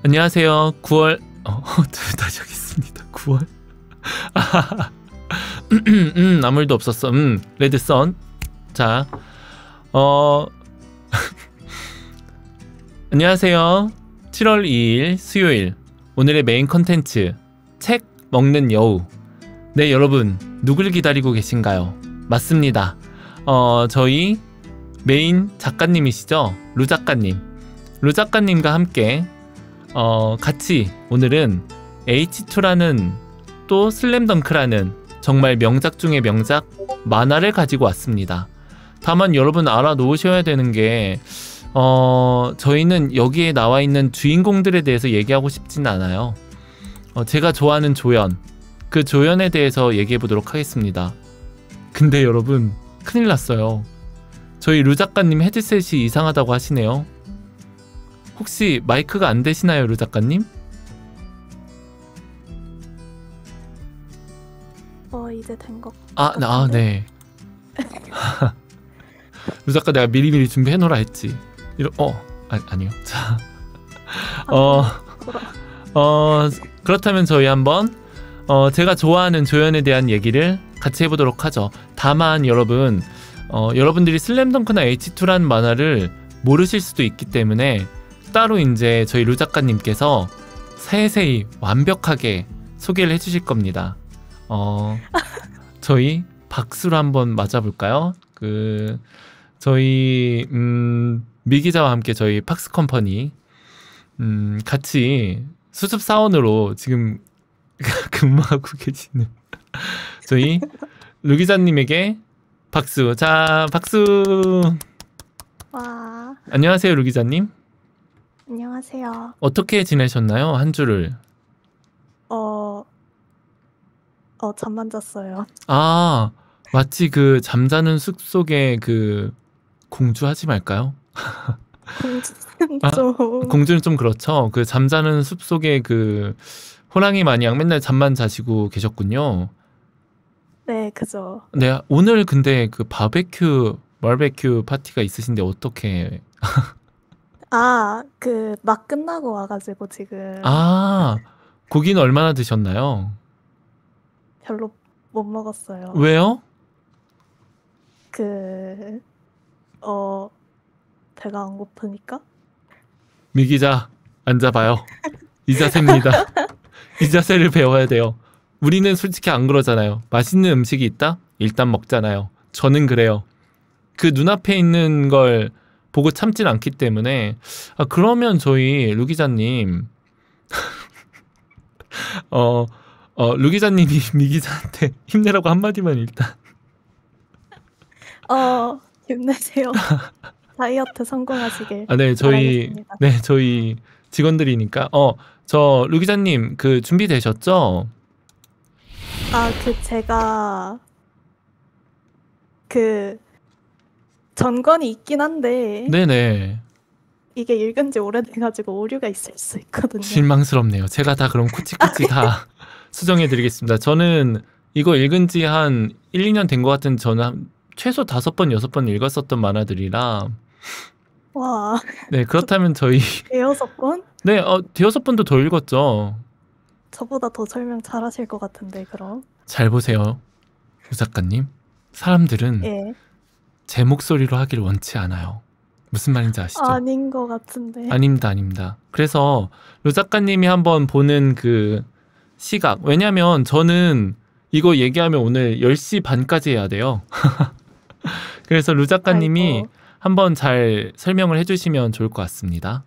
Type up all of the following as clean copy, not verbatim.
안녕하세요. 9월 다시 하겠습니다. 9월 아무 일도 없었어. 레드선. 자, 안녕하세요. 7월 2일 수요일 오늘의 메인 컨텐츠 책 먹는 여우. 네, 여러분 누굴 기다리고 계신가요? 맞습니다. 저희 메인 작가님이시죠? 루 작가님. 루 작가님과 함께 같이 오늘은 H2라는 또 슬램덩크라는 정말 명작 중의 명작 만화를 가지고 왔습니다. 다만 여러분 알아놓으셔야 되는 게 저희는 여기에 나와 있는 주인공들에 대해서 얘기하고 싶진 않아요. 제가 좋아하는 조연, 그 조연에 대해서 얘기해 보도록 하겠습니다. 근데 여러분 큰일 났어요. 저희 루 작가님 헤드셋이 이상하다고 하시네요. 혹시 마이크가 안 되시나요, 루 작가님? 이제 된 것 네. 루 작가 내가 미리미리 준비해놓으라 했지. 아니요. 자, 그렇다면 저희 한번 제가 좋아하는 조연에 대한 얘기를 같이 해보도록 하죠. 다만 여러분, 여러분들이 슬램덩크나 H2라는 만화를 모르실 수도 있기 때문에 따로 이제 저희 루 작가님께서 세세히 완벽하게 소개를 해주실 겁니다. 저희 박수로 한번 맞아볼까요? 저희 미 기자와 함께 저희 팍스컴퍼니 같이 수습 사원으로 지금 근무하고 계시는 저희 루 기자님에게 박수. 자, 박수. 와. 안녕하세요, 루 기자님. 안녕하세요. 어떻게 지내셨나요, 한 주를? 잠만 zas어요. 마치 그 잠자는 숲속의 그 공주 하지 말까요? 공주는 좀... 공주는 좀 그렇죠. 그 잠자는 숲속의 그 호랑이 마냥 맨날 잠만 자시고 계셨군요. 네, 그죠. 네, 오늘 근데 그 바베큐 파티가 있으신데 어떻게? 막 끝나고 와가지고 지금. 고기는 얼마나 드셨나요? 별로 못 먹었어요. 왜요? 배가 안 고프니까? 미 기자, 앉아봐요. 이 자세입니다. 이 자세를 배워야 돼요. 우리는 솔직히 안 그러잖아요. 맛있는 음식이 있다? 일단 먹잖아요. 저는 그래요. 그 눈앞에 있는 걸 보고 참진 않기 때문에. 그러면 저희 루 기자님 루 기자님이 미 기자한테 힘내라고 한마디만 일단. 힘내세요. 다이어트 성공하시길 네, 바라겠습니다. 저희 직원들이니까. 저 루 기자님 그 준비되셨죠? 제가 전권이 있긴 한데 네네. 이게 읽은 지 오래돼가지고 오류가 있을 수 있거든요. 실망스럽네요. 제가 다 그럼 코치코치 다 수정해드리겠습니다. 저는 이거 읽은 지 한 1, 2년 된 것 같은 저는 최소 5번, 6번 읽었었던 만화들이라. 와. 네, 그렇다면 저희 6번? 네, 6번도 더 읽었죠. 저보다 더 설명 잘하실 것 같은데 그럼. 잘 보세요, 루 작가님. 사람들은 예. 제 목소리로 하길 원치 않아요. 무슨 말인지 아시죠? 아닌 것 같은데. 아닙니다. 그래서 루 작가님이 한번 보는 그 시각. 왜냐면 저는 이거 얘기하면 오늘 10시 반까지 해야 돼요. 그래서 루 작가님이 한번 잘 설명을 해주시면 좋을 것 같습니다.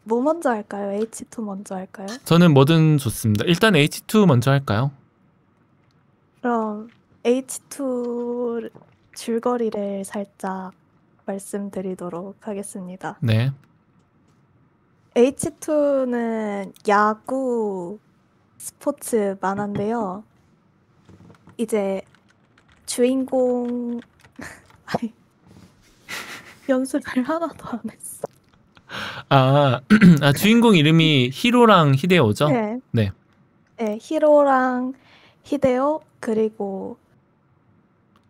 뭐 먼저 할까요? H2 먼저 할까요? 저는 뭐든 좋습니다. 일단 H2 먼저 할까요? 그럼 H2 줄거리를 살짝 말씀드리도록 하겠습니다. 네. H2는 야구 스포츠 만화인데요. 이제 주인공 연습을 하나도 안 했어. 주인공 이름이 히로랑 히데오죠? 네. 네. 네, 히로랑 히데오 그리고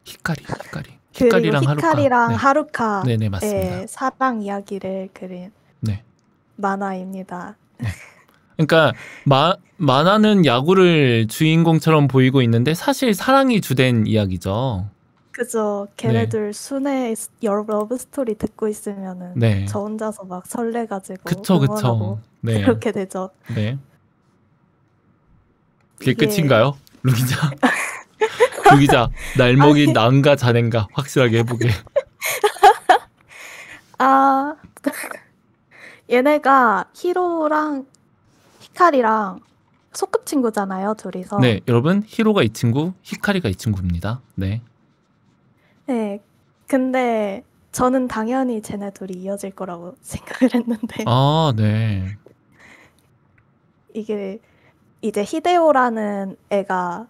히카리랑 하루카. 히카리랑 하루카. 네네, 맞습니다. 사랑 이야기를 그린. 네. 만화입니다. 그러니까 만화는 야구를 주인공처럼 보이고 있는데 사실 사랑이 주된 이야기죠. 그죠. 네. 걔네들 순회 러브 스토리 듣고 있으면은 네. 저 혼자서 막 설레가지고 그쵸, 응원하고 그쵸. 네. 그렇게 되죠. 네. 그게 이게 끝인가요? 루기자. 루기자, 날먹이 아니, 남과 자넨가 확실하게 해보게. 아 얘네가 히로랑 히카리랑 소꿉친구잖아요, 둘이서. 네, 여러분, 히로가 이 친구, 히카리가 이 친구입니다. 네. 네. 근데 저는 당연히 쟤네 둘이 이어질 거라고 생각을 했는데 아, 네. 이게 이제 히데오라는 애가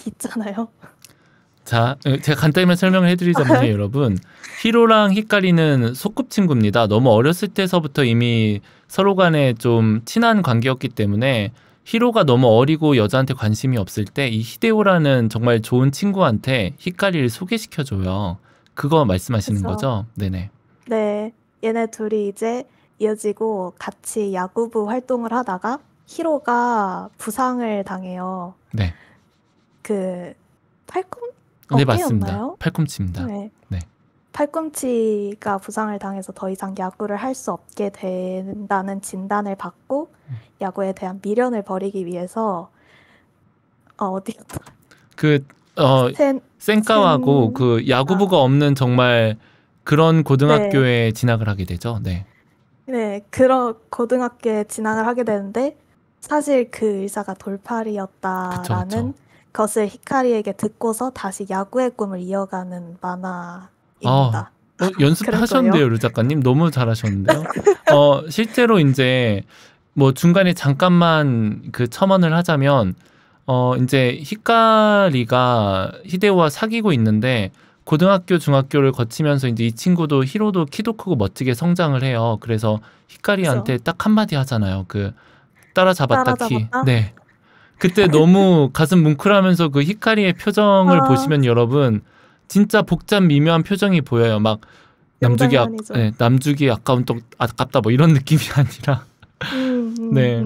있잖아요. 자, 제가 간단히만 설명을 해드리자면요, 여러분. 히로랑 히카리는 소꿉친구입니다. 너무 어렸을 때서부터 이미 서로 간에 좀 친한 관계였기 때문에 히로가 너무 어리고 여자한테 관심이 없을 때 이 히데오라는 정말 좋은 친구한테 히카리를 소개시켜줘요. 그거 말씀하시는 그죠. 거죠? 네네. 네. 얘네 둘이 이제 이어지고 같이 야구부 활동을 하다가 히로가 부상을 당해요. 네. 그 팔꿈? 네, 맞습니다. 어깨였나요? 팔꿈치입니다. 네. 네. 팔꿈치가 부상을 당해서 더 이상 야구를 할 수 없게 된다는 진단을 받고 야구에 대한 미련을 버리기 위해서 어디였다? 그, 센, 센카와고 센, 그 야구부가 없는 정말 그런 고등학교에 진학을 하게 되죠. 네. 네, 그런 고등학교에 진학을 하게 되는데 사실 그 의사가 돌팔이었다라는 그쵸. 것을 히카리에게 듣고서 다시 야구의 꿈을 이어가는 만화입니다. 연습하셨는데요, 루 작가님. 너무 잘하셨는데요. 실제로 이제 뭐 중간에 잠깐만 그 첨언을 하자면 이제 히카리가 히데오와 사귀고 있는데 고등학교, 중학교를 거치면서 이제 이 친구도 히로도 키도 크고 멋지게 성장을 해요. 그래서 히카리한테 딱 한마디 하잖아요. 그 따라잡았다 키. 따라잡았다? 네. 그때 너무 가슴 뭉클하면서 그 히카리의 표정을 보시면 여러분 진짜 복잡 미묘한 표정이 보여요. 막 남주기 아까운 또 아깝다 뭐 이런 느낌이 아니라. 네.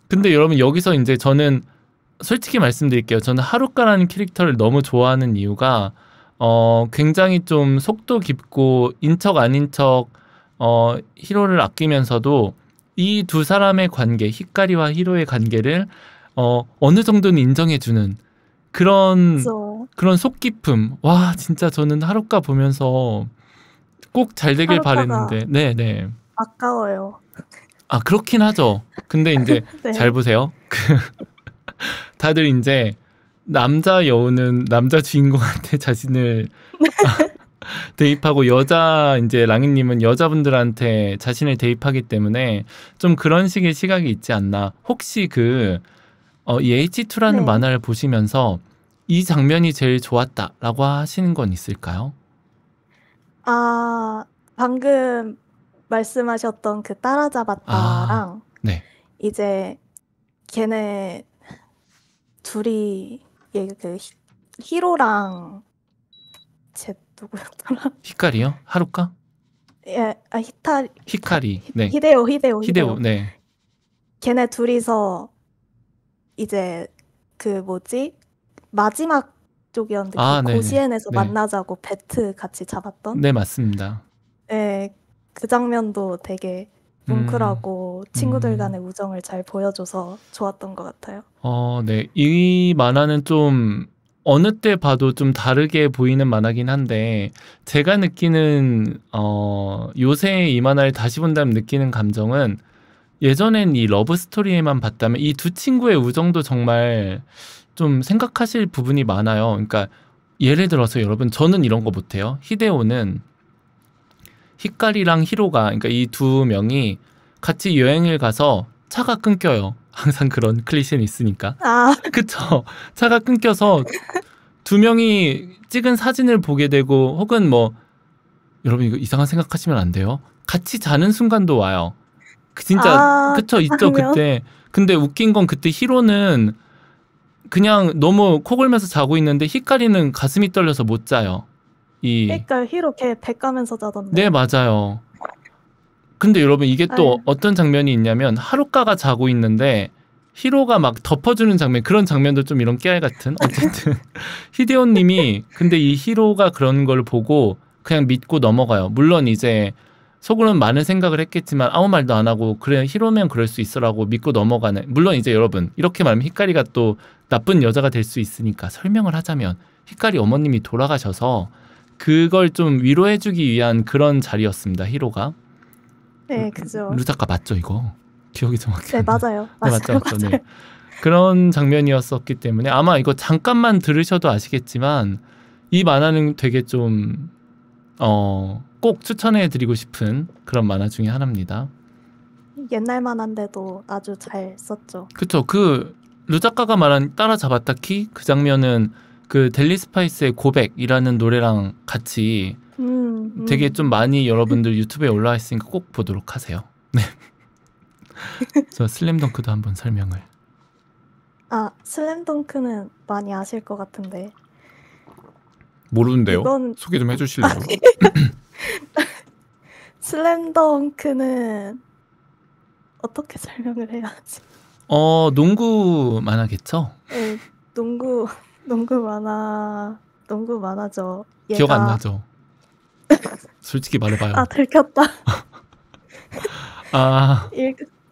근데 여러분 여기서 이제 저는 솔직히 말씀드릴게요. 저는 하루카라는 캐릭터를 너무 좋아하는 이유가 굉장히 좀 속도 깊고 인척 아닌 척 히로를 아끼면서도 이 두 사람의 관계, 히카리와 히로의 관계를 어느 정도는 인정해주는 그런 속 깊음. 와, 진짜 저는 하루카 보면서 꼭 잘 되길 바랬는데. 네네. 아까워요. 아, 그렇긴 하죠. 근데 이제 네. 잘 보세요. 다들 이제 남자 여우는 남자 주인공한테 자신을 대입하고 여자 이제 랑이님은 여자분들한테 자신을 대입하기 때문에 좀 그런 식의 시각이 있지 않나. 혹시 이 H2라는 만화를 보시면서 이 장면이 제일 좋았다라고 하시는 건 있을까요? 아, 방금 말씀하셨던 그 따라잡았다랑 네. 이제 걔네 둘이 그 히로랑 쟤 누구였더라? 히카리요? 하루카? 예, 히카리. 네. 히데오. 네. 걔네 둘이서 이제 그 뭐지? 마지막 쪽이었는데 고시엔에서 만나자고 배트 같이 잡았던? 네, 맞습니다. 네, 그 장면도 되게 뭉클하고 친구들 간의 우정을 잘 보여줘서 좋았던 것 같아요. 네. 이 만화는 좀 어느 때 봐도 좀 다르게 보이는 만화긴 한데 제가 느끼는 요새 이 만화를 다시 본다면 느끼는 감정은 예전엔 이 러브 스토리에만 봤다면 이 두 친구의 우정도 정말 좀 생각하실 부분이 많아요. 그러니까 예를 들어서 여러분 저는 이런 거 못해요. 히데오는 히카리랑 히로가 그러니까 이 두 명이 같이 여행을 가서 차가 끊겨요. 항상 그런 클리셰는 있으니까. 그쵸? 차가 끊겨서 두 명이 찍은 사진을 보게 되고 혹은 뭐 여러분 이거 이상한 생각하시면 안 돼요. 같이 자는 순간도 와요. 진짜 그쵸 있죠 그때. 근데 웃긴 건 그때 히로는 그냥 너무 코 골면서 자고 있는데 히카리는 가슴이 떨려서 못 자요. 그러니까 히로 걔 배 까면서 자던데. 네, 맞아요. 근데 여러분 이게 또 아유. 어떤 장면이 있냐면 하루카가 자고 있는데 히로가 막 덮어주는 장면, 그런 장면도 좀 이런 깨알 같은. 어쨌든 히데오님이 근데 이 히로가 그런 걸 보고 그냥 믿고 넘어가요. 물론 이제 속으로는 많은 생각을 했겠지만 아무 말도 안 하고 그래 히로면 그럴 수 있어라고 믿고 넘어가는. 물론 이제 여러분 이렇게 말하면 히카리가 또 나쁜 여자가 될 수 있으니까 설명을 하자면 히카리 어머님이 돌아가셔서 그걸 좀 위로해주기 위한 그런 자리였습니다. 히로가. 네, 그죠. 루자카 맞죠 이거? 기억이 정확히 네, 안 나요. 맞아요. 네, 맞아요. 맞죠. 네. 그런 장면이었었기 때문에 아마 이거 잠깐만 들으셔도 아시겠지만 이 만화는 되게 좀 꼭 추천해드리고 싶은 그런 만화 중에 하나입니다. 옛날 만화인데도 아주 잘 썼죠. 그쵸. 그 루자카가 말한 따라잡았다 키 그 장면은 그 델리 스파이스의 고백이라는 노래랑 같이 되게 좀 많이 여러분들 유튜브에 올라와 있으니까 꼭 보도록 하세요. 네. 저 슬램덩크도 한번 설명을. 아, 슬램덩크는 많이 아실 것 같은데. 모르는데요. 이건 소개 좀 해주실래요? 슬램덩크는 어떻게 설명을 해야 하지? 농구 만화겠죠? 네, 농구 만화죠. 기억 안 나죠? 솔직히 말해봐요. 아, 들켰다. 아,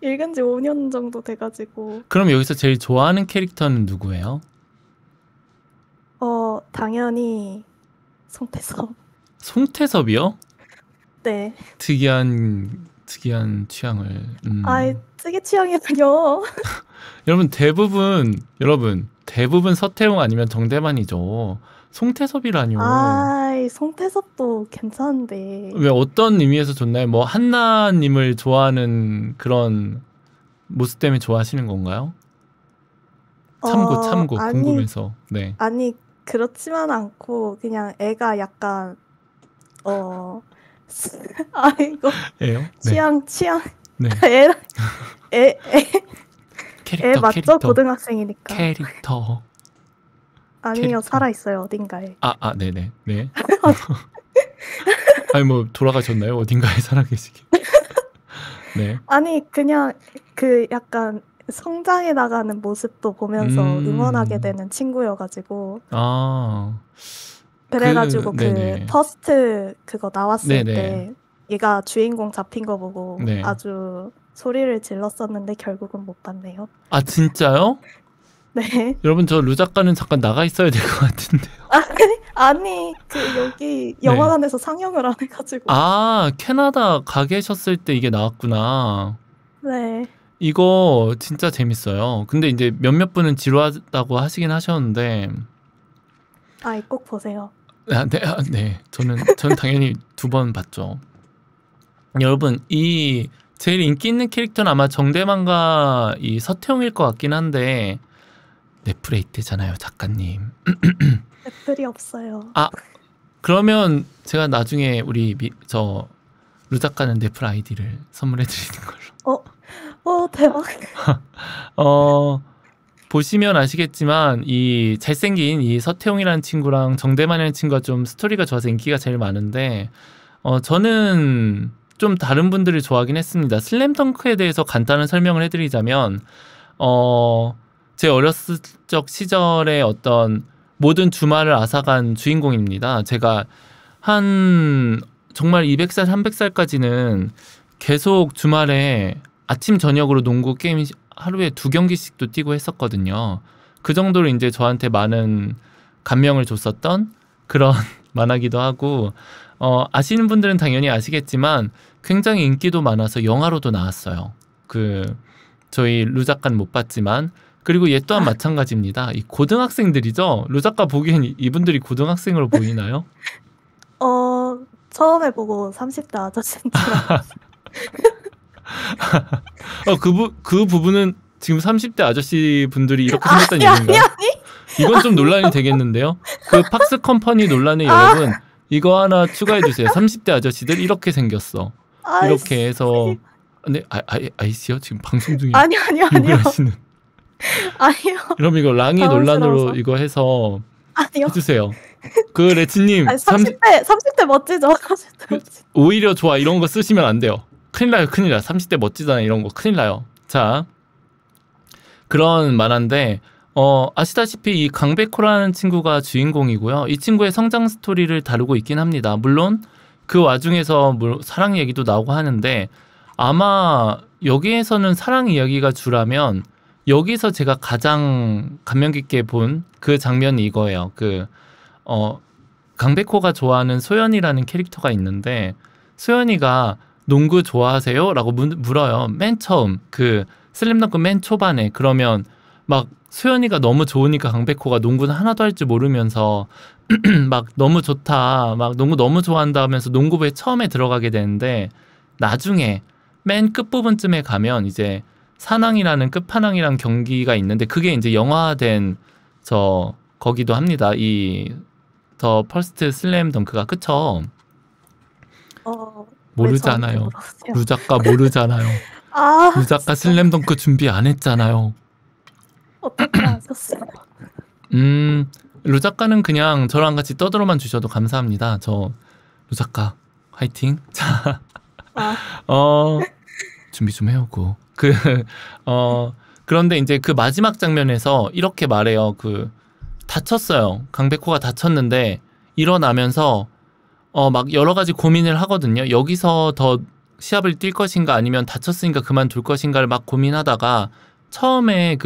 읽은 지 5년 정도 돼가지고. 그럼 여기서 제일 좋아하는 캐릭터는 누구예요? 당연히 송태섭. 송태섭이요? 네. 특이한 취향을. 아이, 특이 취향이군요. 여러분 대부분 서태웅 아니면 정대만이죠. 송태섭이라뇨. 아이, 송태섭도 괜찮은데. 왜 어떤 의미에서 좋나요? 뭐 한나님을 좋아하는 그런 모습 때문에 좋아하시는 건가요? 참고 아니, 궁금해서. 네. 아니, 그렇지만 않고 그냥 애가 약간 아이고 예요? 네. 취향 네. 애 캐릭터 맞죠? 고등학생이니까. 캐릭터. 아니요, 캐릭터. 살아 있어요 어딘가에. 네네. 네. 아니 뭐 돌아가셨나요? 어딘가에 살아계시기. 네. 아니 그냥 그 약간 성장해 나가는 모습도 보면서 응원하게 되는 친구여가지고. 그래가지고 그 퍼스트 그거 나왔을 네네. 때 얘가 주인공 잡힌 거 보고 네. 아주 소리를 질렀었는데 결국은 못 봤네요. 아 진짜요? 네. 여러분 저 루작가는 잠깐 나가 있어야 될 것 같은데요. 아니 그 여기 영화관에서 상영을 안 해가지고. 캐나다 가 계셨을 때 이게 나왔구나. 네. 이거 진짜 재밌어요. 근데 이제 몇몇 분은 지루하다고 하시긴 하셨는데. 꼭 보세요. 네. 저는 당연히 2번 봤죠. 여러분 이 제일 인기 있는 캐릭터는 아마 정대만과 이 서태웅일 것 같긴 한데 넷플에 있대잖아요, 작가님. 넷플이 없어요. 그러면 제가 나중에 우리 루 작가는 넷플 아이디를 선물해 드리는 걸로. 대박. 보시면 아시겠지만 이 잘생긴 이 서태웅이라는 친구랑 정대만이라는 친구가 좀 스토리가 좋아서 인기가 제일 많은데 저는 좀 다른 분들을 좋아하긴 했습니다. 슬램덩크에 대해서 간단한 설명을 해드리자면 제 어렸을 적 시절의 어떤 모든 주말을 앗아간 주인공입니다. 제가 정말 200살, 300살까지는 계속 주말에 아침 저녁으로 농구 게임 하루에 2경기씩도 뛰고 했었거든요. 그 정도로 이제 저한테 많은 감명을 줬었던 그런 만화기도 하고 아시는 분들은 당연히 아시겠지만 굉장히 인기도 많아서 영화로도 나왔어요. 저희 루 작가는 못 봤지만 그리고 얘 또한 마찬가지입니다. 이 고등학생들이죠. 루 작가 보기엔 이분들이 고등학생으로 보이나요? 처음에 보고 30대 아저씨인 줄 알았어요. 그 부분은 지금 30대 아저씨 분들이 이렇게 생겼다는 얘기인가요? 이건 좀 논란이 되겠는데요. 그 팍스 컴퍼니 논란에 여러분 이거 하나 추가해 주세요. 30대 아저씨들 이렇게 생겼어. 이렇게 해서 아이씨요? 지금 방송 중에 아니요. 하시는. 아니요. 그럼 이거 랑이 논란으로 이거 해서 아니요. 해주세요. 레츠님 30대 멋지죠. 30대 멋지. 오히려 좋아 이런 거 쓰시면 안 돼요. 큰일 나요, 큰일 나요. 30대 멋지잖아 이런 거 큰일 나요. 자, 그런 만화인데 아시다시피 이 강백호라는 친구가 주인공이고요. 이 친구의 성장 스토리를 다루고 있긴 합니다. 물론 그 와중에서 사랑 얘기도 나오고 하는데 아마 여기에서는 사랑 이야기가 주라면 여기서 제가 가장 감명 깊게 본 그 장면이 이거예요. 강백호가 좋아하는 소연이라는 캐릭터가 있는데 소연이가 농구 좋아하세요? 라고 물어요. 맨 처음 슬램덩크 맨 초반에. 그러면 막 소연이가 너무 좋으니까 강백호가 농구는 하나도 할 줄 모르면서 막 너무 좋다, 막 농구 너무 좋아한다 하면서 농구부에 처음에 들어가게 되는데 나중에 맨 끝부분쯤에 가면 이제 사낭이라는 끝판왕이랑 경기가 있는데 그게 이제 영화된 거기도 합니다. 이 더 퍼스트 슬램 덩크가. 그쵸? 모르잖아요. 루 작가 모르잖아요. 루 작가 슬램 덩크 준비 안 했잖아요. 어떻게 하셨어요? 루 작가는 그냥 저랑 같이 떠들어만 주셔도 감사합니다. 루 작가 화이팅. 자, 준비 좀 해오고 그런데 이제 그 마지막 장면에서 이렇게 말해요. 다쳤어요. 강백호가 다쳤는데 일어나면서 막 여러 가지 고민을 하거든요. 여기서 더 시합을 뛸 것인가 아니면 다쳤으니까 그만둘 것인가를 막 고민하다가 처음에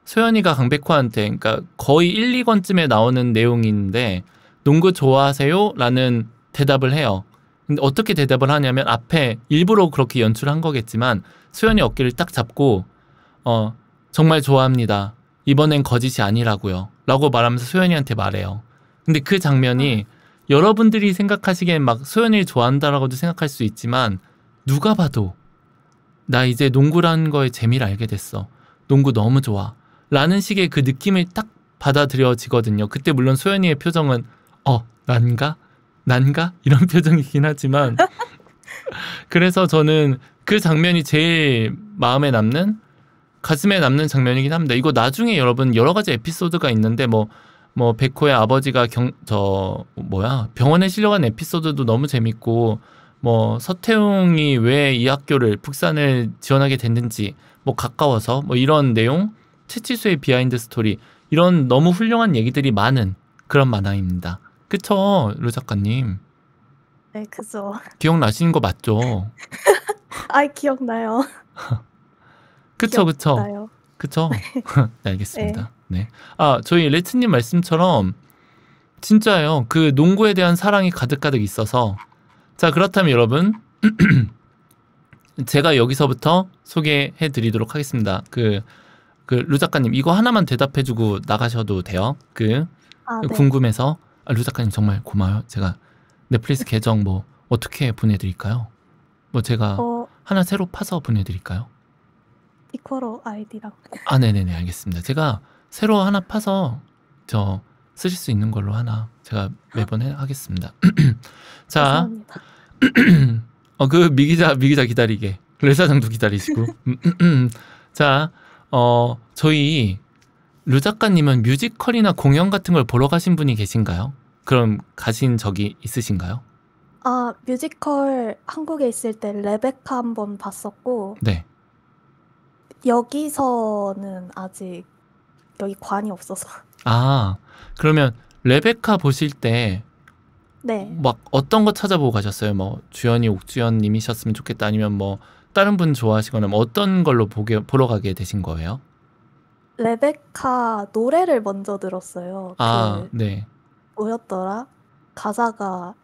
소연이가 강백호한테, 그러니까 거의 1, 2권쯤에 나오는 내용인데 농구 좋아하세요? 라는 대답을 해요. 근데 어떻게 대답을 하냐면 앞에 일부러 그렇게 연출한 거겠지만 소연이 어깨를 딱 잡고 정말 좋아합니다. 이번엔 거짓이 아니라고요. 라고 말하면서 소연이한테 말해요. 근데 그 장면이 여러분들이 생각하시기엔 막 소연이를 좋아한다라고도 생각할 수 있지만 누가 봐도 나 이제 농구라는 거에 재미를 알게 됐어. 농구 너무 좋아. 라는 식의 그 느낌을 딱 받아들여지거든요. 그때 물론 소연이의 표정은 난가? 이런 표정이긴 하지만 그래서 저는 그 장면이 제일 마음에 남는, 가슴에 남는 장면이긴 합니다. 이거 나중에 여러분 여러 가지 에피소드가 있는데 백호의 아버지가 병원에 실려간 에피소드도 너무 재밌고 서태웅이 왜 이 학교를 북산을 지원하게 됐는지 가까워서 이런 내용, 채치수의 비하인드 스토리, 이런 너무 훌륭한 얘기들이 많은 그런 만화입니다. 그쵸, 루 작가님? 네, 그죠. 기억나시는 거 맞죠? 기억나요. 그쵸. 기억나요. 그쵸? 네, 알겠습니다. 네. 저희 레트님 말씀처럼 진짜예요. 그 농구에 대한 사랑이 가득가득 있어서. 자, 그렇다면 여러분 제가 여기서부터 소개해 드리도록 하겠습니다. 루 작가님 이거 하나만 대답해주고 나가셔도 돼요. 네. 궁금해서. 루 작가님 정말 고마워요. 제가 넷플릭스 계정 어떻게 보내드릴까요? 제가 하나 새로 파서 보내드릴까요? 피코로 아이디랑. 네네네, 알겠습니다. 제가 새로 하나 파서 쓰실 수 있는 걸로 하나 제가 매번 하겠습니다. 자, 미기자 기다리게. 레 사장도 기다리시고. 자, 저희 루 작가님은 뮤지컬이나 공연 같은 걸 보러 가신 분이 계신가요? 그럼 가신 적이 있으신가요? 뮤지컬 한국에 있을 때 레베카 한번 봤었고. 네. 여기서는 아직 여기 관이 없어서. 그러면 레베카 보실 때 네. 어떤 거 찾아보고 가셨어요? 주연이 옥주연 님이셨으면 좋겠다, 아니면 다른 분 좋아하시거나 어떤 걸로 보러 가게 되신 거예요? 레베카 노래를 먼저 들었어요. 네. 뭐였더라? 가사가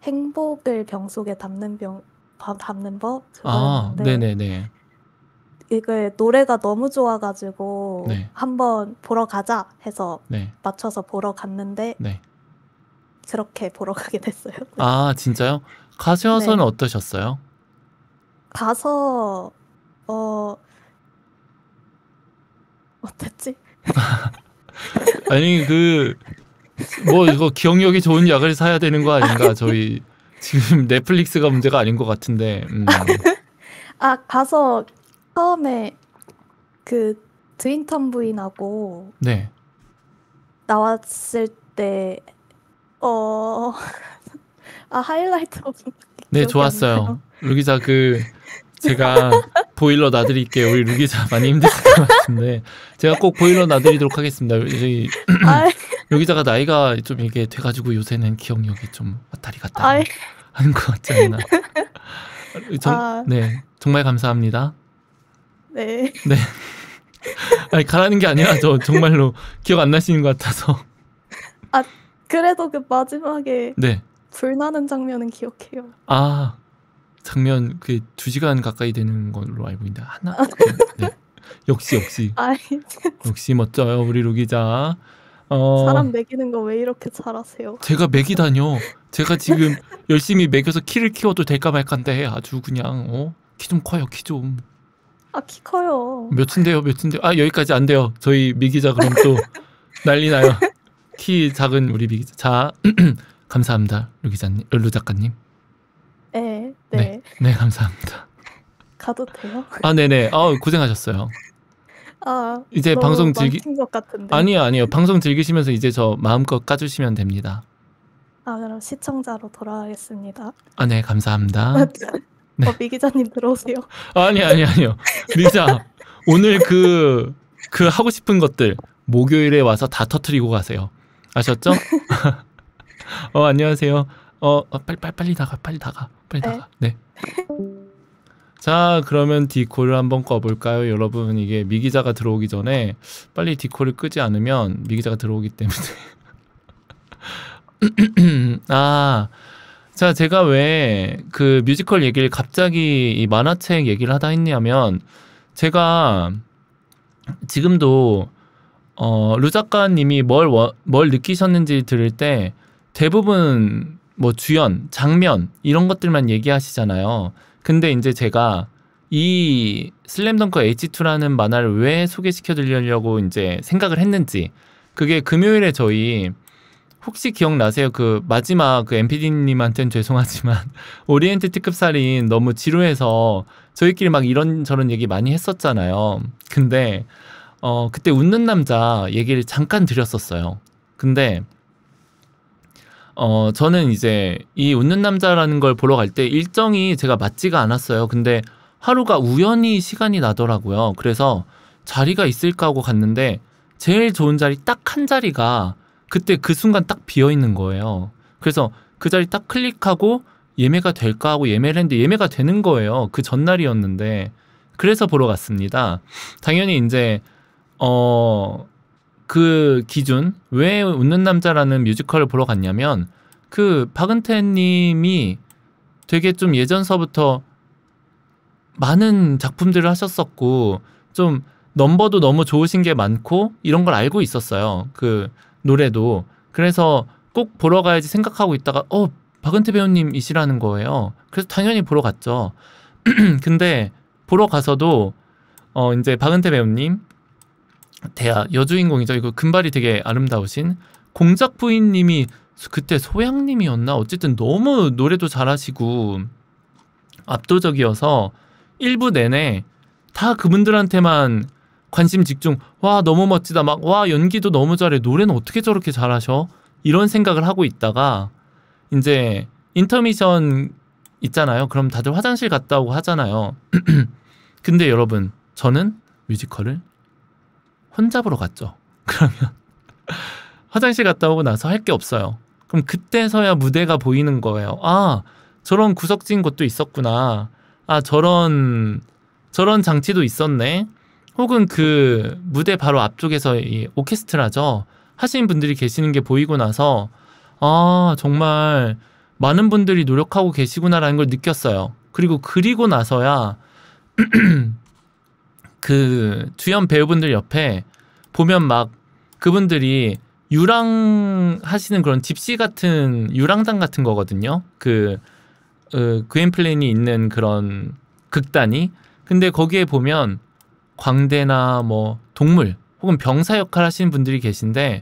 행복을 병 속에 담는 법? 네네네. 이게 노래가 너무 좋아가지고 네. 한번 보러 가자 해서 네. 맞춰서 보러 갔는데 네. 그렇게 보러 가게 됐어요. 진짜요? 가셔서는 어떠셨어요? 가서 어땠지? 아니 이거 기억력이 좋은 약을 사야 되는 거 아닌가? 저희 지금 넷플릭스가 문제가 아닌 것 같은데. 가서 처음에 드윈턴 부인하고 네. 나왔을 때 하이라이트로 네, 기억이 안 좋았어요. 나요. 루기자 제가 보일러 놔드릴게요. 우리 루기자 많이 힘드실 것 같은데 제가 꼭 보일러 놔드리도록 하겠습니다. 아이, 루기자가 나이가 좀 이게 돼가지고 요새는 기억력이 좀 왔다리 갔다리 아이, 하는 것 같지 않나. 아, 네, 정말 감사합니다. 네. 네. 아니, 가라는 게 아니라 저 정말로 기억 안 나시는 것 같아서. 아, 그래도 그 마지막에 네. 불 나는 장면은 기억해요. 아, 장면 2시간 가까이 되는 걸로 알고 있는데 하나? 네. 역시 아이, 역시 멋져요 우리 루기자. 사람 매기는 거 왜 이렇게 잘하세요? 제가 매기다뇨. 제가 지금 열심히 매겨서 키를 키워도 될까 말까인데 아주 그냥 키 좀 커요. 키 좀. 아, 키 커요. 몇인데요? 아, 여기까지 안 돼요. 저희 미기자 그럼 또 난리 나요. 키 작은 우리 미기자. 자, 감사합니다. 루 작가님. 네, 네. 네, 감사합니다. 가도 돼요? 아, 네네. 고생하셨어요. 아, 이제 너무 방송 많긴 것 같은데. 아니요. 방송 즐기시면서 이제 저 마음껏 까주시면 됩니다. 아, 그럼 시청자로 돌아가겠습니다. 아, 네, 감사합니다. 네. 미 기자님 들어오세요. 아니요. 미자, 오늘 하고 싶은 것들 목요일에 와서 다 터트리고 가세요. 아셨죠? 안녕하세요. 빨리 나가. 네. 자, 그러면 디코를 한번 꺼볼까요? 여러분, 이게 미기자가 들어오기 전에 빨리 디코를 끄지 않으면 미기자가 들어오기 때문에. 자, 제가 왜 그 뮤지컬 얘기를 갑자기 이 만화책 얘기를 하다 했냐면, 제가 지금도 루 작가님이 뭘 느끼셨는지 들을 때 대부분 뭐 주연, 장면 이런 것들만 얘기하시잖아요. 근데 이제 제가 이 슬램덩크 H2라는 만화를 왜 소개시켜 드리려고 이제 생각을 했는지, 그게 금요일에 저희 혹시 기억나세요? 그 마지막 그 MPD님한테는 죄송하지만 오리엔트 특급 살인 너무 지루해서 저희끼리 막 이런저런 얘기 많이 했었잖아요. 근데 그때 웃는 남자 얘기를 잠깐 드렸었어요. 근데 저는 이제 이 웃는 남자라는 걸 보러 갈 때 일정이 제가 맞지가 않았어요. 근데 하루가 우연히 시간이 나더라고요. 그래서 자리가 있을까 하고 갔는데 제일 좋은 자리 딱 한 자리가 그때 그 순간 딱 비어 있는 거예요. 그래서 그 자리 딱 클릭하고 예매가 될까 하고 예매를 했는데 예매가 되는 거예요. 그 전날이었는데. 그래서 보러 갔습니다. 당연히 이제 그 기준, 왜 웃는 남자라는 뮤지컬을 보러 갔냐면, 그 박은태 님이 되게 좀 예전서부터 많은 작품들을 하셨었고 좀 넘버도 너무 좋으신 게 많고 이런 걸 알고 있었어요. 그 노래도. 그래서 꼭 보러 가야지 생각하고 있다가 박은태 배우님이시라는 거예요. 그래서 당연히 보러 갔죠. 근데 보러 가서도 이제 박은태 배우님 여주인공이죠. 이거 금발이 되게 아름다우신 공작 부인님이 그때 소양님이었나? 어쨌든 너무 노래도 잘하시고 압도적이어서 1부 내내 다 그분들한테만 관심 집중. 와, 너무 멋지다. 막 와, 연기도 너무 잘해. 노래는 어떻게 저렇게 잘하셔? 이런 생각을 하고 있다가 이제 인터미션 있잖아요. 그럼 다들 화장실 갔다 오고 하잖아요. 근데 여러분, 저는 뮤지컬을 혼자 보러 갔죠. 그러면 화장실 갔다 오고 나서 할 게 없어요. 그럼 그때서야 무대가 보이는 거예요. 아, 저런 구석진 곳도 있었구나. 아, 저런 장치도 있었네. 혹은 그 무대 바로 앞쪽에서 이 오케스트라죠. 하시는 분들이 계시는 게 보이고 나서 아, 정말 많은 분들이 노력하고 계시구나라는 걸 느꼈어요. 그리고 나서야 그 주연 배우분들 옆에 보면 막 그분들이 유랑 하시는 그런 집시 같은 유랑단 같은 거거든요. 그엔 플랜이 있는 그런 극단이. 근데 거기에 보면 광대나 뭐 동물 혹은 병사 역할 하시는 분들이 계신데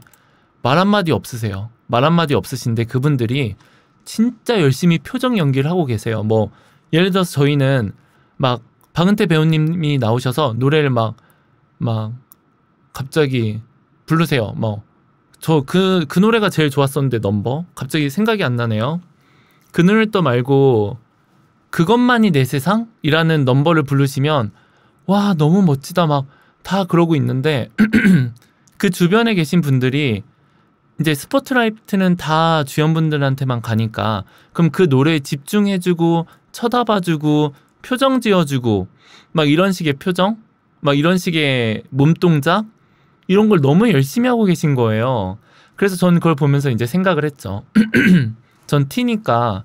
말 한마디 없으세요. 말 한마디 없으신데 그분들이 진짜 열심히 표정 연기를 하고 계세요. 뭐 예를 들어서 저희는 막 박은태 배우님이 나오셔서 노래를 막 갑자기 부르세요. 뭐 저 그 노래가 제일 좋았었는데 넘버 갑자기 생각이 안 나네요. 그늘을 떠 말고 그것만이 내 세상이라는 넘버를 부르시면 와 너무 멋지다 막 다 그러고 있는데 그 주변에 계신 분들이 이제 스포트라이트는 다 주연분들한테만 가니까 그럼 그 노래에 집중해주고 쳐다봐주고 표정 지어주고 막 이런 식의 표정 막 이런 식의 몸동작 이런 걸 너무 열심히 하고 계신 거예요. 그래서 저는 그걸 보면서 이제 생각을 했죠. 전 T니까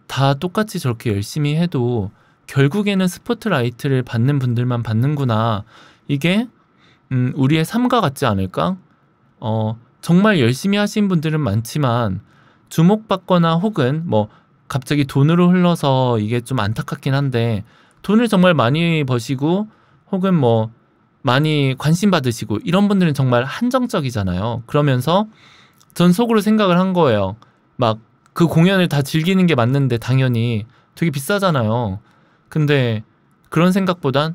다 똑같이 저렇게 열심히 해도 결국에는 스포트라이트를 받는 분들만 받는구나. 이게 우리의 삶과 같지 않을까? 정말 열심히 하신 분들은 많지만 주목받거나 혹은 뭐 갑자기 돈으로 흘러서 이게 좀 안타깝긴 한데 돈을 정말 많이 버시고 혹은 뭐 많이 관심 받으시고 이런 분들은 정말 한정적이잖아요. 그러면서 전 속으로 생각을 한 거예요. 막 그 공연을 다 즐기는 게 맞는데 당연히 되게 비싸잖아요. 근데 그런 생각보단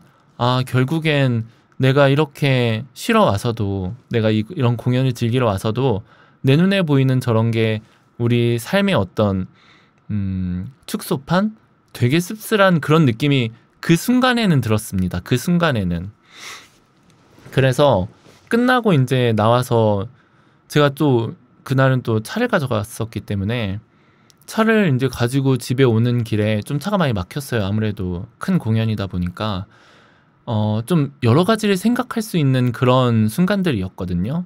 결국엔 내가 이렇게 쉬러 와서도 내가 이런 공연을 즐기러 와서도 내 눈에 보이는 저런 게 우리 삶의 어떤 축소판? 되게 씁쓸한 그런 느낌이 그 순간에는 들었습니다. 그 순간에는. 그래서 끝나고 이제 나와서 제가 또 그날은 또 차를 가져갔었기 때문에 차를 이제 가지고 집에 오는 길에 좀 차가 많이 막혔어요. 아무래도 큰 공연이다 보니까 좀 여러 가지를 생각할 수 있는 그런 순간들이었거든요.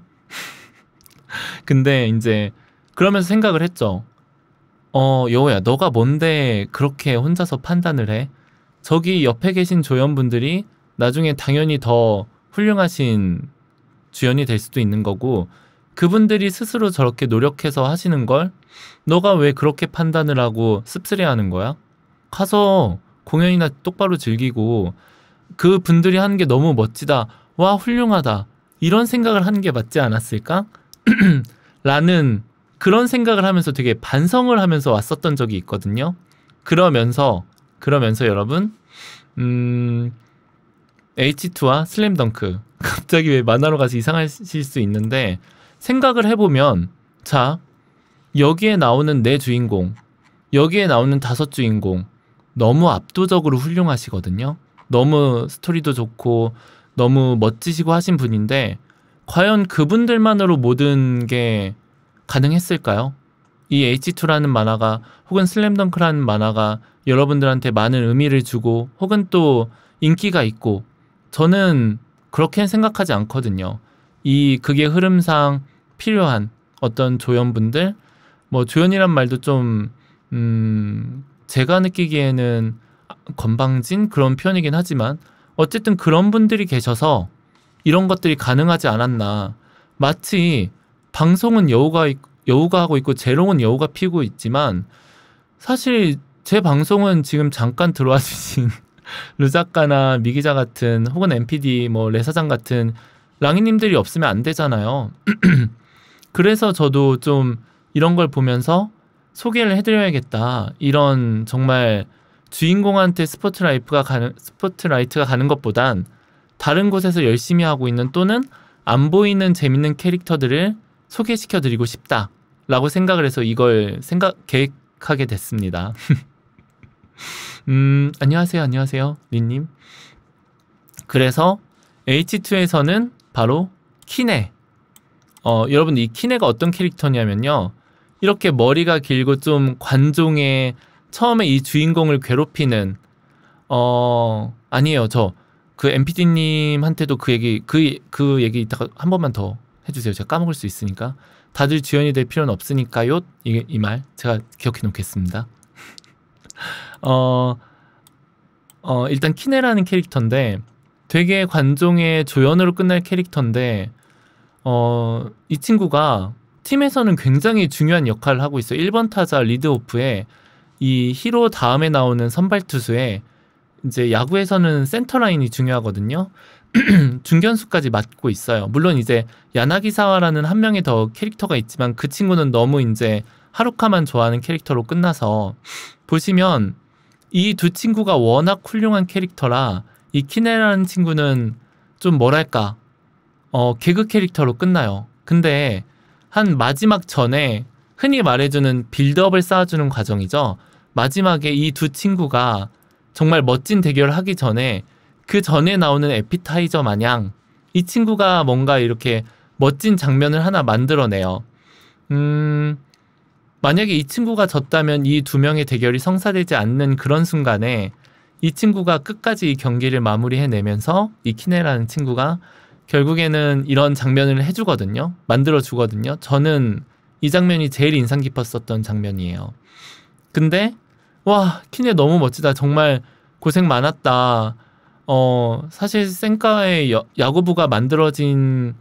근데 이제 그러면서 생각을 했죠. 여우야, 너가 뭔데 그렇게 혼자서 판단을 해? 저기 옆에 계신 조연분들이 나중에 당연히 더 훌륭하신 주연이 될 수도 있는 거고 그분들이 스스로 저렇게 노력해서 하시는 걸 너가 왜 그렇게 판단을 하고 씁쓸해하는 거야? 가서 공연이나 똑바로 즐기고 그 분들이 하는 게 너무 멋지다. 와 훌륭하다. 이런 생각을 하는 게 맞지 않았을까? 라는 그런 생각을 하면서 되게 반성을 하면서 왔었던 적이 있거든요. 그러면서 여러분 H2와 슬램덩크 갑자기 왜 만화로 가서 이상하실 수 있는데 생각을 해보면 자 여기에 나오는 네 주인공 여기에 나오는 5주인공 너무 압도적으로 훌륭하시거든요. 너무 스토리도 좋고 너무 멋지시고 하신 분인데 과연 그분들만으로 모든 게 가능했을까요? 이 H2라는 만화가 혹은 슬램덩크라는 만화가 여러분들한테 많은 의미를 주고 혹은 또 인기가 있고 저는 그렇게 생각하지 않거든요. 이 극의 흐름상 필요한 어떤 조연분들 뭐 조연이란 말도 좀 제가 느끼기에는 건방진 그런 표현이긴 하지만 어쨌든 그런 분들이 계셔서 이런 것들이 가능하지 않았나. 마치 방송은 여우가 하고 있고 재롱은 여우가 피고 있지만 사실 제 방송은 지금 잠깐 들어와 주신 르 작가나 미 기자 같은 혹은 MPD 뭐 레 사장 같은 랑이님들이 없으면 안 되잖아요. 그래서 저도 좀 이런 걸 보면서 소개를 해드려야겠다. 이런 정말 주인공한테 스포트라이트가 가는 것보단 다른 곳에서 열심히 하고 있는 또는 안 보이는 재밌는 캐릭터들을 소개시켜드리고 싶다라고 생각을 해서 이걸 계획하게 됐습니다. 안녕하세요 린님. 그래서 H2에서는 바로 키네. 여러분 이 키네가 어떤 캐릭터냐면요. 이렇게 머리가 길고 좀 관종의 처음에 이 주인공을 괴롭히는 아니에요. 저 그 MPD님한테도 그 얘기 이따가 한 번만 더 해주세요. 제가 까먹을 수 있으니까. 다들 주연이 될 필요는 없으니까요. 이 말 제가 기억해 놓겠습니다. 일단 키네라는 캐릭터인데 되게 관종의 조연으로 끝날 캐릭터인데 이 친구가 팀에서는 굉장히 중요한 역할을 하고 있어요. 1번 타자 리드오프에 이 히로 다음에 나오는 선발 투수에 이제 야구에서는 센터라인이 중요하거든요. 중견수까지 맡고 있어요. 물론 이제 야나기사와라는 한 명의 더 캐릭터가 있지만 그 친구는 너무 이제 하루카만 좋아하는 캐릭터로 끝나서 보시면 이 두 친구가 워낙 훌륭한 캐릭터라 이 키네라는 친구는 좀 뭐랄까 개그 캐릭터로 끝나요. 근데 한 마지막 전에 흔히 말해주는 빌드업을 쌓아주는 과정이죠. 마지막에 이 두 친구가 정말 멋진 대결을 하기 전에 그 전에 나오는 에피타이저 마냥 이 친구가 뭔가 이렇게 멋진 장면을 하나 만들어내요. 만약에 이 친구가 졌다면 이 두 명의 대결이 성사되지 않는 그런 순간에 이 친구가 끝까지 이 경기를 마무리해내면서 이 키네라는 친구가 결국에는 이런 장면을 해주거든요. 만들어주거든요. 저는 이 장면이 제일 인상 깊었었던 장면이에요. 근데 와, 키네 너무 멋지다. 정말 고생 많았다. 사실 센카의 야구부가 만들어진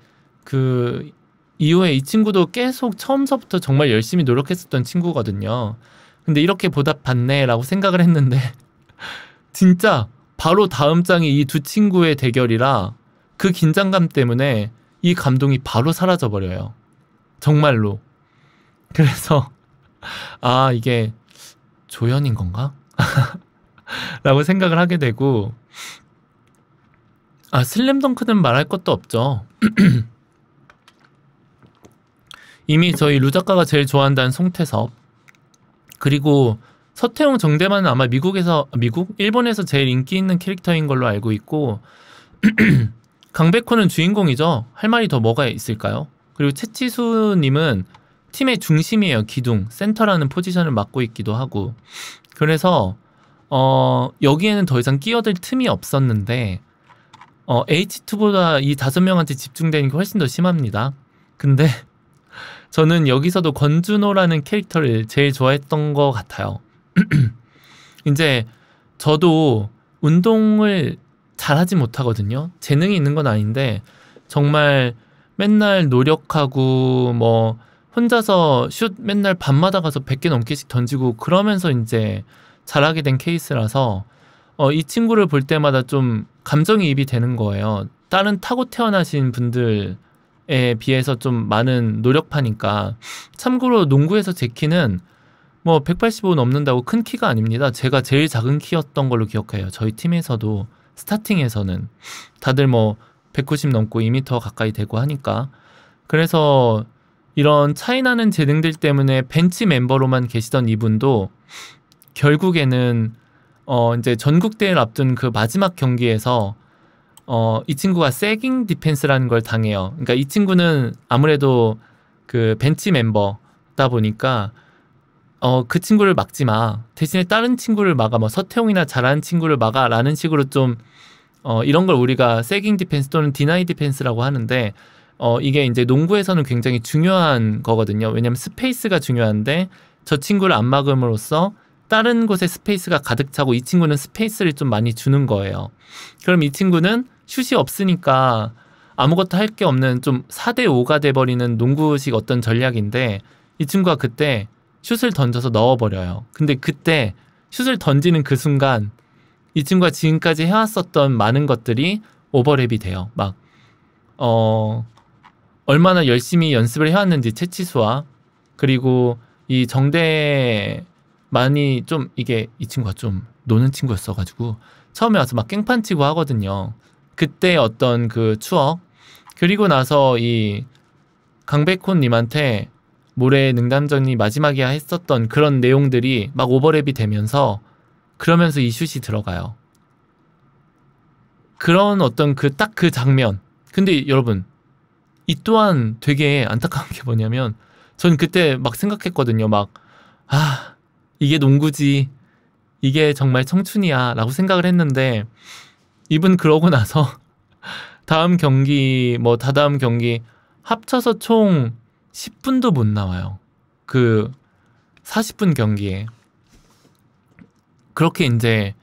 그 이후에 이 친구도 계속 처음서부터 정말 열심히 노력했었던 친구거든요. 근데 이렇게 보답받네 라고 생각을 했는데 진짜 바로 다음 장이 이 두 친구의 대결이라 그 긴장감 때문에 이 감동이 바로 사라져버려요. 정말로. 그래서 아, 이게 조연인 건가? 라고 생각을 하게 되고, 아, 슬램덩크는 말할 것도 없죠. 이미 저희 루 작가가 제일 좋아한다는 송태섭, 그리고 서태웅 정대만은 아마 일본에서 제일 인기 있는 캐릭터인 걸로 알고 있고, 강백호는 주인공이죠. 할 말이 더 뭐가 있을까요? 그리고 채치수님은 팀의 중심이에요. 기둥, 센터라는 포지션을 맡고 있기도 하고. 그래서 여기에는 더 이상 끼어들 틈이 없었는데 H2보다 이 5명한테 집중되는 게 훨씬 더 심합니다. 근데 저는 여기서도 권준호라는 캐릭터를 제일 좋아했던 것 같아요. 이제 저도 운동을 잘하지 못하거든요. 재능이 있는 건 아닌데 정말 맨날 노력하고 뭐 혼자서 슛 맨날 밤마다 가서 100개 넘게씩 던지고 그러면서 이제 잘하게 된 케이스라서 이 친구를 볼 때마다 좀 감정이입이 되는 거예요. 다른 타고 태어나신 분들에 비해서 좀 많은 노력파니까. 참고로 농구에서 제 키는 뭐 185 넘는다고 큰 키가 아닙니다. 제가 제일 작은 키였던 걸로 기억해요. 저희 팀에서도 스타팅에서는 다들 뭐 190 넘고 2m 가까이 되고 하니까. 그래서 이런 차이나는 재능들 때문에 벤치 멤버로만 계시던 이분도 결국에는 이제 전국대회를 앞둔 그 마지막 경기에서 이 친구가 세깅 디펜스라는 걸 당해요. 그러니까 이 친구는 아무래도 그 벤치 멤버다 보니까 그 친구를 막지 마. 대신에 다른 친구를 막아. 뭐 서태웅이나 잘하는 친구를 막아. 라는 식으로 좀 이런 걸 우리가 세깅 디펜스 또는 디나이 디펜스라고 하는데 이게 이제 농구에서는 굉장히 중요한 거거든요. 왜냐면 스페이스가 중요한데 저 친구를 안 막음으로써 다른 곳에 스페이스가 가득 차고 이 친구는 스페이스를 좀 많이 주는 거예요. 그럼 이 친구는 슛이 없으니까 아무것도 할 게 없는 좀 4대5가 돼버리는 농구식 어떤 전략인데 이 친구가 그때 슛을 던져서 넣어버려요. 근데 그때 슛을 던지는 그 순간 이 친구가 지금까지 해왔었던 많은 것들이 오버랩이 돼요. 막 얼마나 열심히 연습을 해왔는지 채치수와 그리고 이 정대만이 좀 이게 이 친구가 좀 노는 친구였어가지고 처음에 와서 막 깽판 치고 하거든요. 그때 어떤 그 추억 그리고 나서 이 강백호님한테 모래 능담전이 마지막이야 했었던 그런 내용들이 막 오버랩이 되면서 그러면서 이 슛이 들어가요. 그런 어떤 그 딱 그 장면. 근데 여러분 이 또한 되게 안타까운 게 뭐냐면 전 그때 막 생각했거든요. 막 이게 농구지. 이게 정말 청춘이야 라고 생각을 했는데 이분 그러고 나서 다음 경기 뭐 다다음 경기 합쳐서 총 10분도 못 나와요. 그 40분 경기에. 그렇게 이제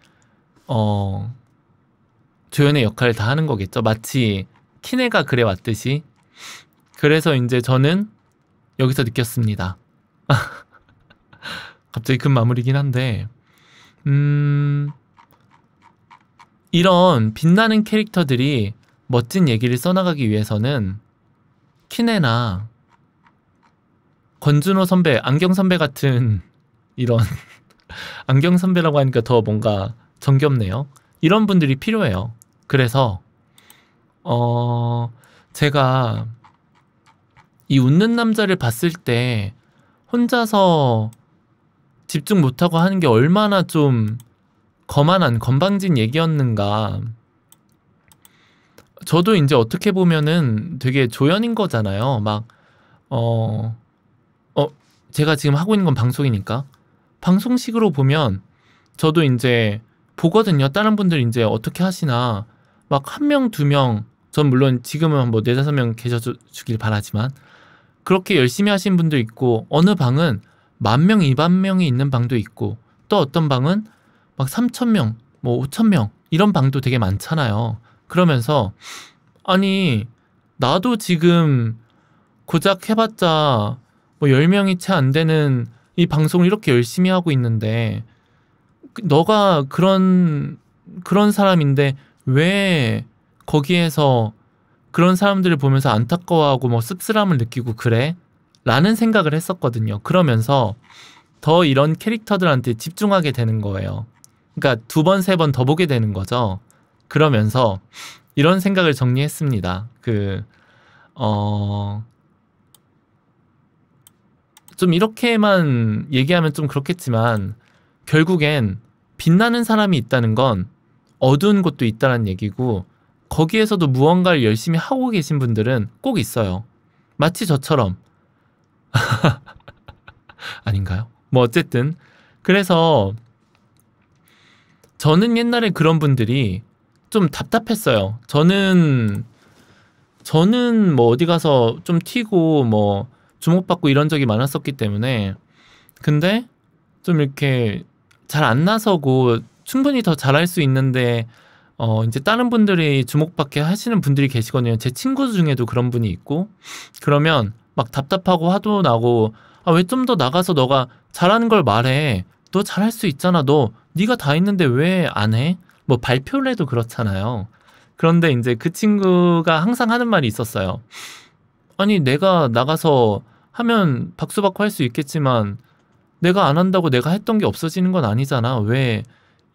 조연의 역할을 다 하는 거겠죠. 마치 키네가 그래 왔듯이. 그래서 이제 저는 여기서 느꼈습니다. 갑자기 급 마무리긴 한데 이런 빛나는 캐릭터들이 멋진 얘기를 써나가기 위해서는 키네나 권준호 선배, 안경 선배 같은 이런 안경 선배라고 하니까 더 뭔가 정겹네요. 이런 분들이 필요해요. 그래서 제가 이 웃는 남자를 봤을 때 혼자서 집중 못하고 하는 게 얼마나 좀 거만한 건방진 얘기였는가. 저도 이제 어떻게 보면은 되게 조연인 거잖아요. 막 제가 지금 하고 있는 건 방송이니까 방송식으로 보면 저도 이제 보거든요. 다른 분들 이제 어떻게 하시나. 막 한 명, 두 명, 전 물론 지금은 뭐 네다섯 명 계셔주길 바라지만 그렇게 열심히 하신 분도 있고, 어느 방은 10,000명, 20,000명이 있는 방도 있고, 또 어떤 방은 막 3,000명, 뭐 5,000명 이런 방도 되게 많잖아요. 그러면서 아니 나도 지금 고작 해봤자 뭐 10명이 채 안 되는 이 방송을 이렇게 열심히 하고 있는데 너가 그런 사람인데 왜 거기에서 그런 사람들을 보면서 안타까워하고 뭐 씁쓸함을 느끼고 그래? 라는 생각을 했었거든요. 그러면서 더 이런 캐릭터들한테 집중하게 되는 거예요. 그러니까 2번, 3번 더 보게 되는 거죠. 그러면서 이런 생각을 정리했습니다. 좀 이렇게만 얘기하면 좀 그렇겠지만 결국엔 빛나는 사람이 있다는 건 어두운 곳도 있다는 얘기고, 거기에서도 무언가를 열심히 하고 계신 분들은 꼭 있어요. 마치 저처럼. 아닌가요? 뭐 어쨌든 그래서 저는 옛날에 그런 분들이 좀 답답했어요. 저는 뭐 어디 가서 좀 튀고 뭐 주목받고 이런 적이 많았었기 때문에, 근데 좀 이렇게 잘 안 나서고 충분히 더 잘할 수 있는데 이제 다른 분들이 주목받게 하시는 분들이 계시거든요. 제 친구 중에도 그런 분이 있고, 그러면 막 답답하고 화도 나고, 아, 왜 좀 더 나가서 너가 잘하는 걸 말해. 너 잘할 수 있잖아. 네가 다 있는데 왜 안 해? 뭐 발표를 해도 그렇잖아요. 그런데 이제 그 친구가 항상 하는 말이 있었어요. 아니, 내가 나가서 하면 박수 받고 할 수 있겠지만 내가 안 한다고 내가 했던 게 없어지는 건 아니잖아. 왜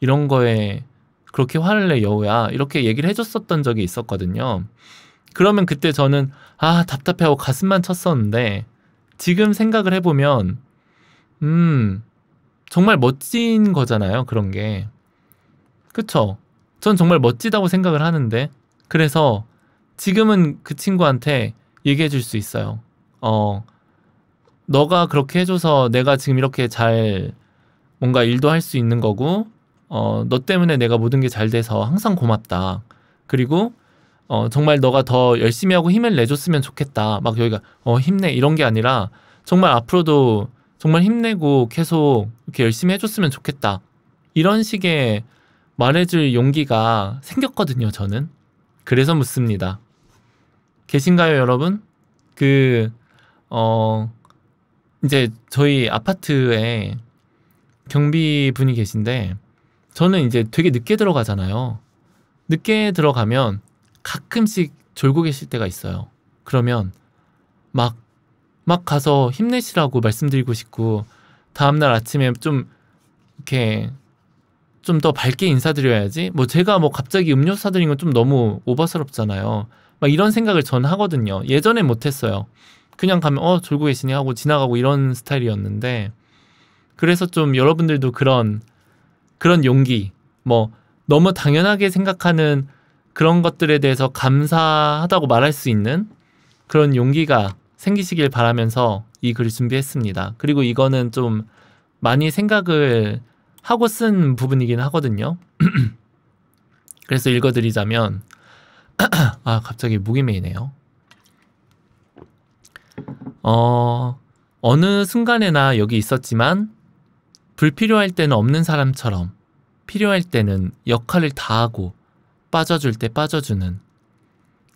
이런 거에 그렇게 화를 내, 여우야? 이렇게 얘기를 해줬었던 적이 있었거든요. 그러면 그때 저는 답답해하고 가슴만 쳤었는데, 지금 생각을 해보면 정말 멋진 거잖아요. 그런 게. 그쵸? 전 정말 멋지다고 생각을 하는데, 그래서 지금은 그 친구한테 얘기해 줄 수 있어요. 너가 그렇게 해줘서 내가 지금 이렇게 잘 뭔가 일도 할 수 있는 거고, 너 때문에 내가 모든 게 잘 돼서 항상 고맙다. 그리고 정말 너가 더 열심히 하고 힘을 내줬으면 좋겠다. 막 여기가 힘내 이런 게 아니라 정말 앞으로도 정말 힘내고 계속 이렇게 열심히 해줬으면 좋겠다. 이런 식의 말해줄 용기가 생겼거든요, 저는. 그래서 묻습니다. 계신가요, 여러분? 이제 저희 아파트에 경비분이 계신데, 저는 이제 되게 늦게 들어가잖아요. 늦게 들어가면 가끔씩 졸고 계실 때가 있어요. 그러면 막 가서 힘내시라고 말씀드리고 싶고, 다음날 아침에 좀 이렇게 좀 더 밝게 인사드려야지. 뭐 제가 뭐 갑자기 음료 사드린 건 좀 너무 오버스럽잖아요. 막 이런 생각을 전 하거든요. 예전에 못했어요. 그냥 가면 졸고 계시니 하고 지나가고 이런 스타일이었는데, 그래서 좀 여러분들도 그런 용기, 뭐 너무 당연하게 생각하는 그런 것들에 대해서 감사하다고 말할 수 있는 그런 용기가 생기시길 바라면서 이 글을 준비했습니다. 그리고 이거는 좀 많이 생각을 하고 쓴 부분이긴 하거든요. 그래서 읽어드리자면 갑자기 목이 메이네요. 어느 순간에나 여기 있었지만 불필요할 때는 없는 사람처럼, 필요할 때는 역할을 다하고 빠져줄 때 빠져주는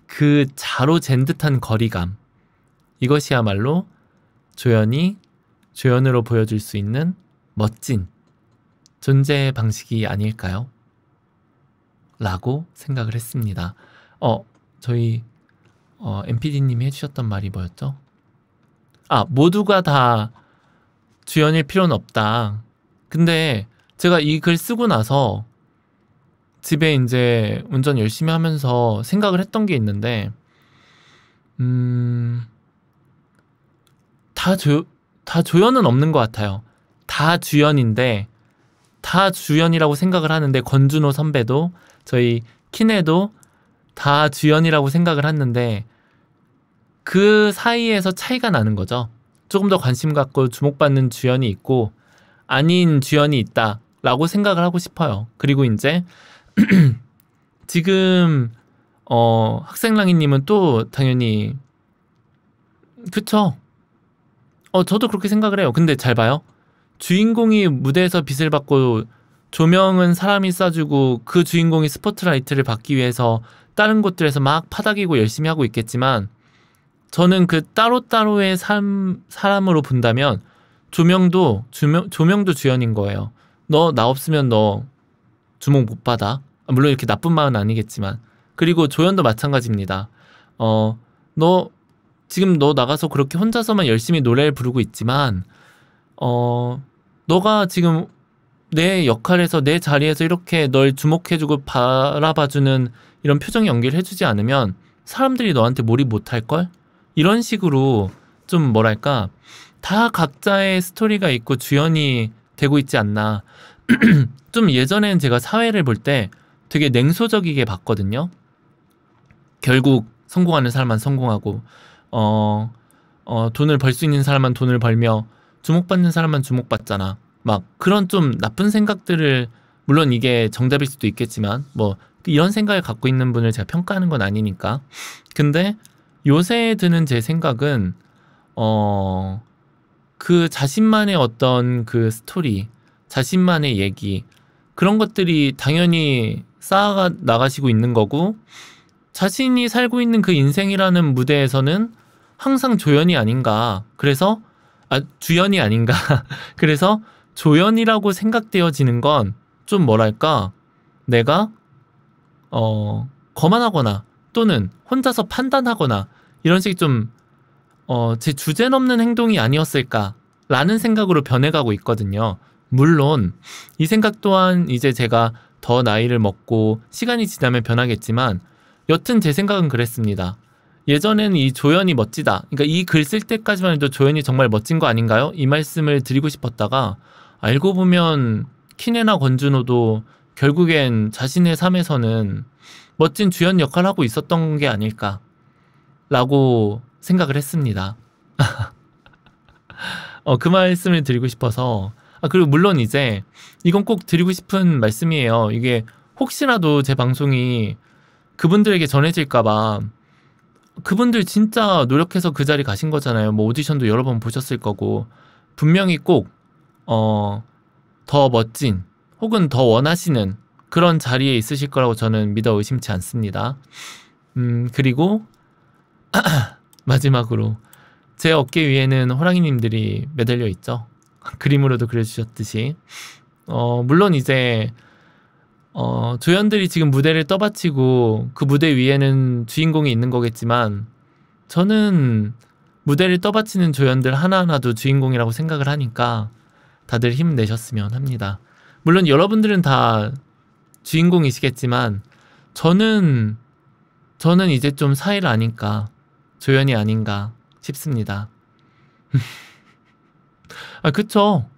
그 자로 잰 듯한 거리감, 이것이야말로 조연이 조연으로 보여줄 수 있는 멋진 존재 방식이 아닐까요? 라고 생각을 했습니다. 저희 MPD님이 해주셨던 말이 뭐였죠? 모두가 다 주연일 필요는 없다. 근데 제가 이 글 쓰고 나서 집에 이제 운전 열심히 하면서 생각을 했던 게 있는데, 다 조연은 없는 것 같아요. 다 주연인데 다 주연이라고 생각을 하는데 권준호 선배도 저희 키네도 다 주연이라고 생각을 했는데 그 사이에서 차이가 나는 거죠. 조금 더 관심 갖고 주목받는 주연이 있고 아닌 주연이 있다라고 생각을 하고 싶어요. 그리고 이제 지금 학생랑이님은 또 당연히 그쵸? 저도 그렇게 생각을 해요. 근데 잘 봐요. 주인공이 무대에서 빛을 받고 조명은 사람이 쏴주고 그 주인공이 스포트라이트를 받기 위해서 다른 곳들에서 막 파닥이고 열심히 하고 있겠지만 저는 그 따로따로의 사람으로 본다면 조명도 주연인 거예요. 너 나 없으면 너 주목 못 받아. 물론 이렇게 나쁜 마음은 아니겠지만. 그리고 조연도 마찬가지입니다. 지금 너 나가서 그렇게 혼자서만 열심히 노래를 부르고 있지만 너가 지금 내 역할에서 내 자리에서 이렇게 널 주목해주고 바라봐주는 이런 표정 연기를 해주지 않으면 사람들이 너한테 몰입 못할걸? 이런 식으로 좀 뭐랄까 다 각자의 스토리가 있고 주연이 되고 있지 않나. 좀 예전엔 제가 사회를 볼 때 되게 냉소적이게 봤거든요. 결국 성공하는 사람만 성공하고 돈을 벌 수 있는 사람만 돈을 벌며 주목받는 사람만 주목받잖아. 막 그런 좀 나쁜 생각들을 물론 이게 정답일 수도 있겠지만 뭐 이런 생각을 갖고 있는 분을 제가 평가하는 건 아니니까. 근데 요새 드는 제 생각은 그 자신만의 어떤 그 스토리, 자신만의 얘기 그런 것들이 당연히 쌓아 나가시고 있는 거고 자신이 살고 있는 그 인생이라는 무대에서는 항상 조연이 아닌가. 그래서 주연이 아닌가. 그래서 조연이라고 생각되어지는 건 좀 뭐랄까 내가 거만하거나 또는 혼자서 판단하거나 이런 식의 좀 제 주제 넘는 행동이 아니었을까라는 생각으로 변해가고 있거든요. 물론 이 생각 또한 이제 제가 더 나이를 먹고 시간이 지나면 변하겠지만 여튼 제 생각은 그랬습니다. 예전에는 이 조연이 멋지다. 그러니까 이 글 쓸 때까지만 해도 조연이 정말 멋진 거 아닌가요? 이 말씀을 드리고 싶었다가 알고 보면 키네나 권준호도 결국엔 자신의 삶에서는 멋진 주연 역할을 하고 있었던 게 아닐까라고 생각을 했습니다. 그 말씀을 드리고 싶어서 그리고 물론 이제 이건 꼭 드리고 싶은 말씀이에요. 이게 혹시라도 제 방송이 그분들에게 전해질까봐 그분들 진짜 노력해서 그 자리 가신 거잖아요. 뭐 오디션도 여러 번 보셨을 거고 분명히 꼭 더 멋진 혹은 더 원하시는 그런 자리에 있으실 거라고 저는 믿어 의심치 않습니다. 그리고 마지막으로 제 어깨 위에는 호랑이님들이 매달려 있죠. 그림으로도 그려주셨듯이 물론 이제 조연들이 지금 무대를 떠받치고 그 무대 위에는 주인공이 있는 거겠지만 저는 무대를 떠받치는 조연들 하나하나도 주인공이라고 생각을 하니까 다들 힘내셨으면 합니다. 물론 여러분들은 다 주인공이시겠지만 저는 이제 좀 사이를 아니까 조연이 아닌가 싶습니다. 그쵸.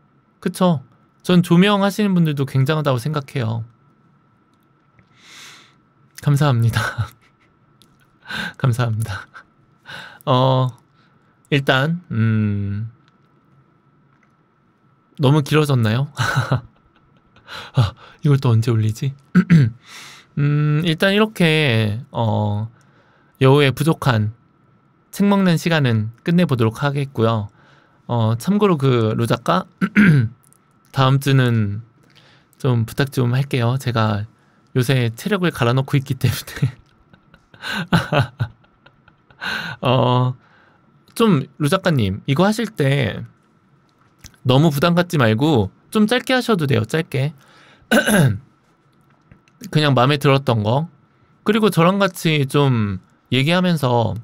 전 조명하시는 분들도 굉장하다고 생각해요. 감사합니다. 감사합니다. 일단 너무 길어졌나요? 이걸 또 언제 올리지? 일단 이렇게 여우의 부족한 책 먹는 시간은 끝내보도록 하겠고요. 참고로 그 루작가 다음 주는 좀 부탁 좀 할게요. 제가 요새 체력을 갈아넣고 있기 때문에 좀 루작가님 이거 하실 때 너무 부담 갖지 말고 좀 짧게 하셔도 돼요. 짧게 그냥 마음에 들었던 거 그리고 저랑 같이 좀 얘기하면서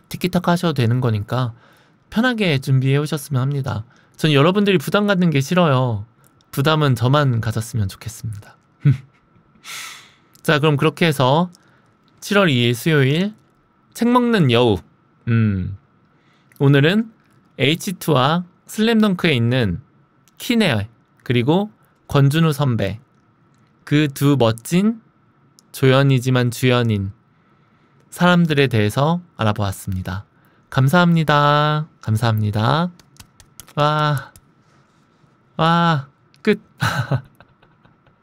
티키타카 하셔도 되는 거니까 편하게 준비해 오셨으면 합니다. 전 여러분들이 부담 갖는 게 싫어요. 부담은 저만 가졌으면 좋겠습니다. 자, 그럼 그렇게 해서 7월 2일 수요일 책 먹는 여우 오늘은 H2와 슬램덩크에 있는 키네 그리고 권준우 선배 그 두 멋진 조연이지만 주연인 사람들에 대해서 알아보았습니다. 감사합니다. 감사합니다. 와, 끝.